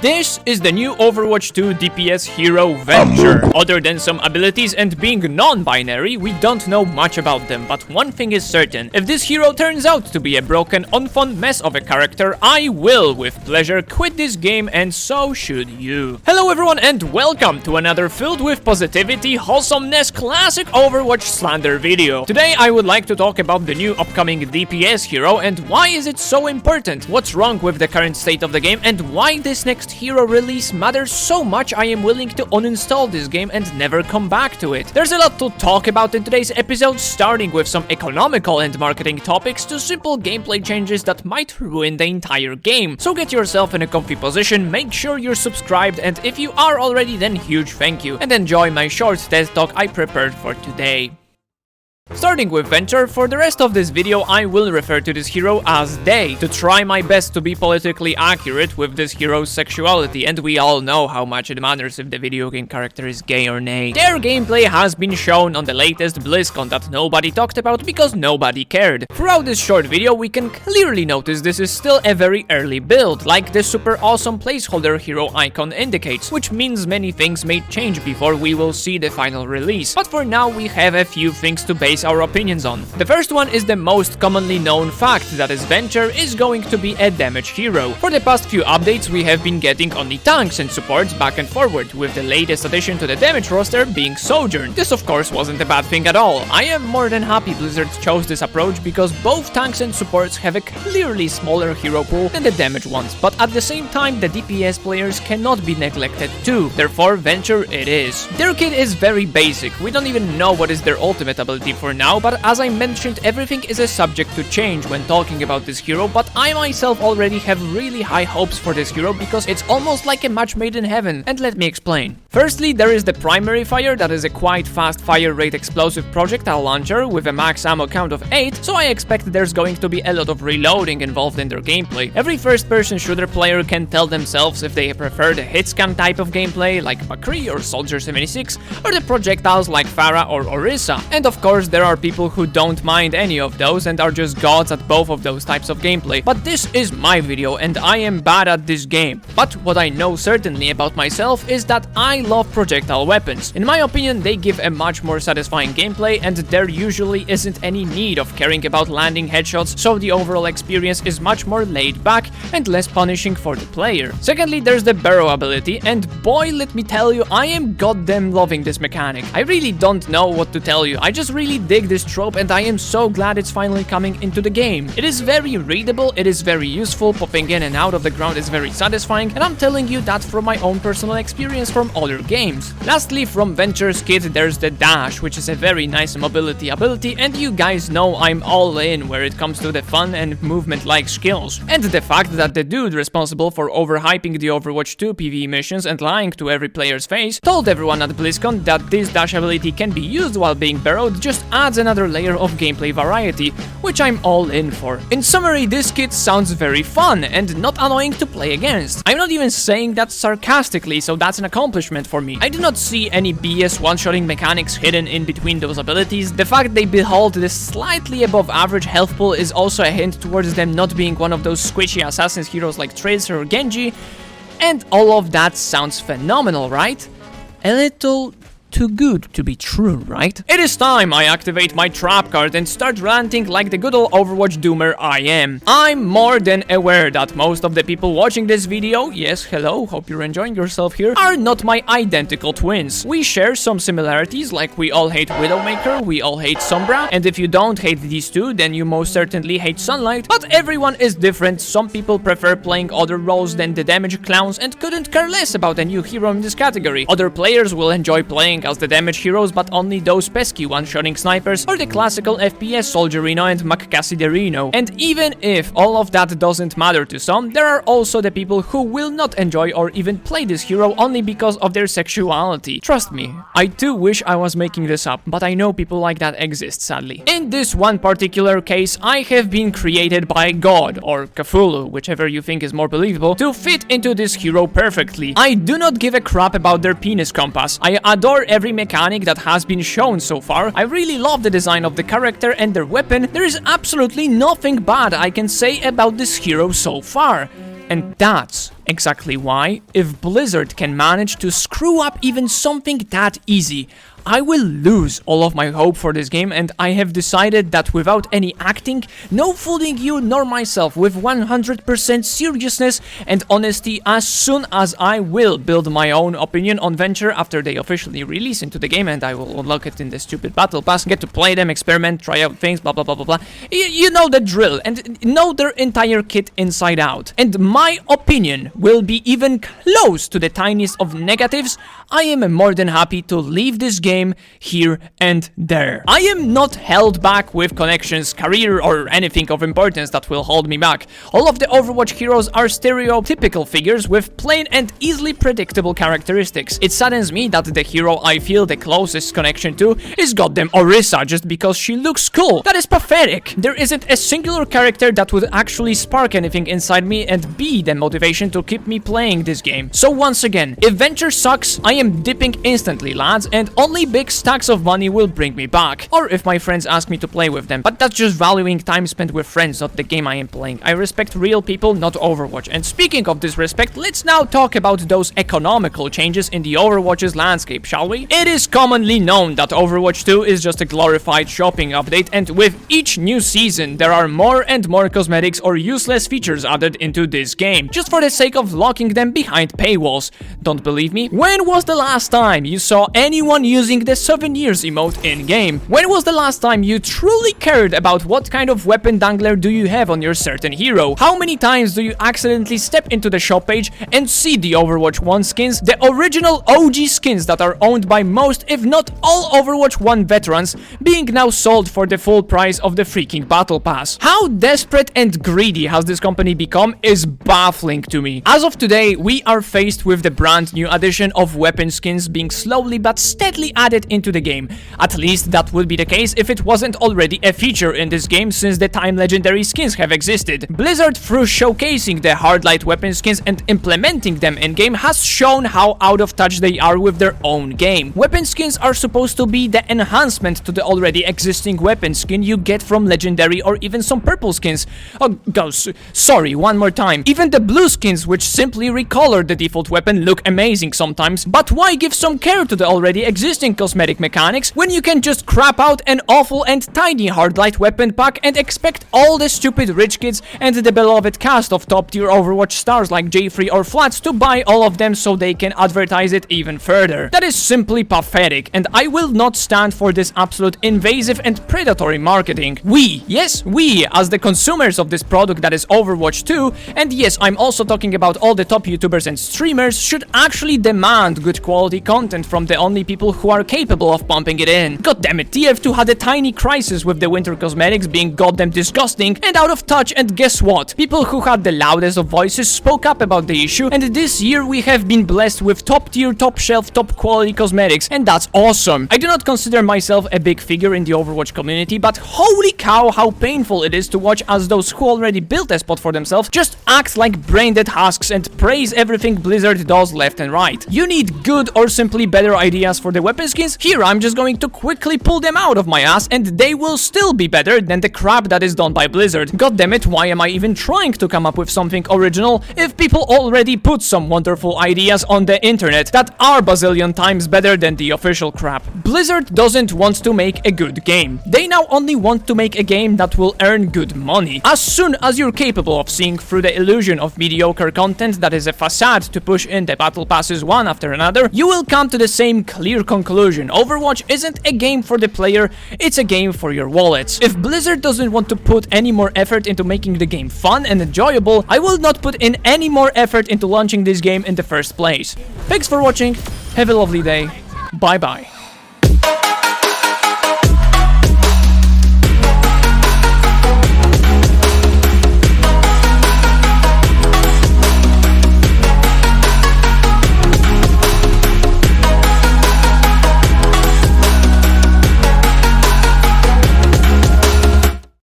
This is the new Overwatch 2 DPS hero Venture. Other than some abilities and being non-binary, we don't know much about them, but one thing is certain. If this hero turns out to be a broken, unfun mess of a character, I will, with pleasure, quit this game, and so should you. Hello everyone and welcome to another filled with positivity, wholesomeness, classic Overwatch slander video. Today I would like to talk about the new upcoming DPS hero and why is it so important, what's wrong with the current state of the game, and why this next hero release matters so much I am willing to uninstall this game and never come back to it. There's a lot to talk about in today's episode, starting with some economical and marketing topics to simple gameplay changes that might ruin the entire game. So get yourself in a comfy position, make sure you're subscribed, and if you are already, then huge thank you, and enjoy my short TED talk I prepared for today. Starting with Venture, for the rest of this video I will refer to this hero as they, to try my best to be politically accurate with this hero's sexuality, and we all know how much it matters if the video game character is gay or nay. Their gameplay has been shown on the latest BlizzCon that nobody talked about because nobody cared. Throughout this short video we can clearly notice this is still a very early build, like the super awesome placeholder hero icon indicates, which means many things may change before we will see the final release. But for now we have a few things to base our opinions on. The first one is the most commonly known fact, that is Venture is going to be a damage hero. For the past few updates we have been getting only tanks and supports back and forward, with the latest addition to the damage roster being Sojourn. This of course wasn't a bad thing at all. I am more than happy Blizzard chose this approach because both tanks and supports have a clearly smaller hero pool than the damage ones, but at the same time the DPS players cannot be neglected too. Therefore Venture it is. Their kit is very basic, we don't even know what is their ultimate ability for now, but as I mentioned, everything is a subject to change when talking about this hero, but I myself already have really high hopes for this hero because it's almost like a match made in heaven, and let me explain. Firstly, there is the primary fire, that is a quite fast fire rate explosive projectile launcher with a max ammo count of 8, so I expect there's going to be a lot of reloading involved in their gameplay. Every first-person shooter player can tell themselves if they prefer the hit-scan type of gameplay like McCree or Soldier 76, or the projectiles like Pharah or Orisa, and of course there are people who don't mind any of those and are just gods at both of those types of gameplay. But this is my video and I am bad at this game. But what I know certainly about myself is that I love projectile weapons. In my opinion, they give a much more satisfying gameplay and there usually isn't any need of caring about landing headshots, so the overall experience is much more laid back and less punishing for the player. Secondly, there's the burrow ability, and boy, let me tell you, I am goddamn loving this mechanic. I really don't know what to tell you, I just really dig this trope and I am so glad it's finally coming into the game. It is very readable, it is very useful, popping in and out of the ground is very satisfying, and I'm telling you that from my own personal experience from other games. Lastly, from Venture's kit there's the dash, which is a very nice mobility ability, and you guys know I'm all in where it comes to the fun and movement-like skills. And the fact that the dude responsible for overhyping the Overwatch 2 PvE missions and lying to every player's face told everyone at BlizzCon that this dash ability can be used while being burrowed just adds another layer of gameplay variety, which I'm all in for. In summary, this kit sounds very fun and not annoying to play against. I'm not even saying that sarcastically, so that's an accomplishment for me. I do not see any BS one-shotting mechanics hidden in between those abilities. The fact they behold this slightly above average health pool is also a hint towards them not being one of those squishy assassin's heroes like Tracer or Genji, and all of that sounds phenomenal, right? A little too good to be true, right? It is time I activate my trap card and start ranting like the good old Overwatch doomer I am. I'm more than aware that most of the people watching this video, yes, hello, hope you're enjoying yourself here, are not my identical twins. We share some similarities, like we all hate Widowmaker, we all hate Sombra, and if you don't hate these two, then you most certainly hate Sunlight, but everyone is different. Some people prefer playing other roles than the damage clowns and couldn't care less about a new hero in this category. Other players will enjoy playing as the damage heroes, but only those pesky one-shotting snipers or the classical FPS Soldierino and McCassiderino. And even if all of that doesn't matter to some, there are also the people who will not enjoy or even play this hero only because of their sexuality. Trust me, I too wish I was making this up, but I know people like that exist, sadly. In this one particular case, I have been created by God, or Cthulhu, whichever you think is more believable, to fit into this hero perfectly. I do not give a crap about their penis compass. I adore every mechanic that has been shown so far. I really love the design of the character and their weapon. There is absolutely nothing bad I can say about this hero so far. And that's Exactly why, if Blizzard can manage to screw up even something that easy, I will lose all of my hope for this game, and I have decided that without any acting, no fooling you nor myself, with 100% seriousness and honesty, as soon as I will build my own opinion on Venture after they officially release into the game, and I will unlock it in the stupid battle pass, get to play them, experiment, try out things, blah blah blah blah blah. You know the drill, and know their entire kit inside out. And my opinion will be even close to the tiniest of negatives. I am more than happy to leave this game here and there. I am not held back with connections, career, or anything of importance that will hold me back. All of the Overwatch heroes are stereotypical figures with plain and easily predictable characteristics. It saddens me that the hero I feel the closest connection to is goddamn Orisa just because she looks cool. That is pathetic. There isn't a singular character that would actually spark anything inside me and be the motivation to keep me playing this game. So once again, if Venture sucks, I am dipping instantly, lads, and only big stacks of money will bring me back. Or if my friends ask me to play with them. But that's just valuing time spent with friends, not the game I am playing. I respect real people, not Overwatch. And speaking of this respect, let's now talk about those economical changes in the Overwatch's landscape, shall we? It is commonly known that Overwatch 2 is just a glorified shopping update, and with each new season, there are more and more cosmetics or useless features added into this game, just for the sake of locking them behind paywalls. Don't believe me? When was the last time you saw anyone using the 7 years emote in-game? When was the last time you truly cared about what kind of weapon dangler do you have on your certain hero? How many times do you accidentally step into the shop page and see the Overwatch 1 skins, the original OG skins that are owned by most, if not all Overwatch 1 veterans, being now sold for the full price of the freaking battle pass? How desperate and greedy has this company become is baffling to me. As of today, we are faced with the brand new addition of weapon skins being slowly but steadily added into the game. At least that would be the case if it wasn't already a feature in this game since the time legendary skins have existed. Blizzard, through showcasing the hardlight weapon skins and implementing them in-game, has shown how out of touch they are with their own game. Weapon skins are supposed to be the enhancement to the already existing weapon skin you get from legendary or even some purple skins. Oh, sorry, one more time. Even the blue skins, which simply recolor the default weapon, look amazing sometimes, but why give some care to the already existing cosmetic mechanics when you can just crap out an awful and tiny hardlight weapon pack and expect all the stupid rich kids and the beloved cast of top tier Overwatch stars like J3 or Flats to buy all of them so they can advertise it even further? That is simply pathetic, and I will not stand for this absolute invasive and predatory marketing. We, yes, we, as the consumers of this product that is Overwatch 2, and yes, I'm also talking about all the top YouTubers and streamers, should actually demand good quality content from the only people who are capable of pumping it in. God damn it, TF2 had a tiny crisis with the winter cosmetics being goddamn disgusting and out of touch, and guess what? People who had the loudest of voices spoke up about the issue, and this year we have been blessed with top tier, top shelf, top quality cosmetics, and that's awesome. I do not consider myself a big figure in the Overwatch community, but holy cow, how painful it is to watch as those who already built a spot for themselves just act like brain-dead husks and praise everything Blizzard does left and right. You need good or simply better ideas for the weapon skins? Here, I'm just going to quickly pull them out of my ass, and they will still be better than the crap that is done by Blizzard. God damn it, why am I even trying to come up with something original if people already put some wonderful ideas on the internet that are bazillion times better than the official crap? Blizzard doesn't want to make a good game. They now only want to make a game that will earn good money. As soon as you're capable of seeing through the illusion of mediocre content that is a facade to push in the battle passes one after another, you will come to the same clear conclusion. Overwatch isn't a game for the player, it's a game for your wallets. If Blizzard doesn't want to put any more effort into making the game fun and enjoyable, I will not put in any more effort into launching this game in the first place. Thanks for watching, have a lovely day, bye bye.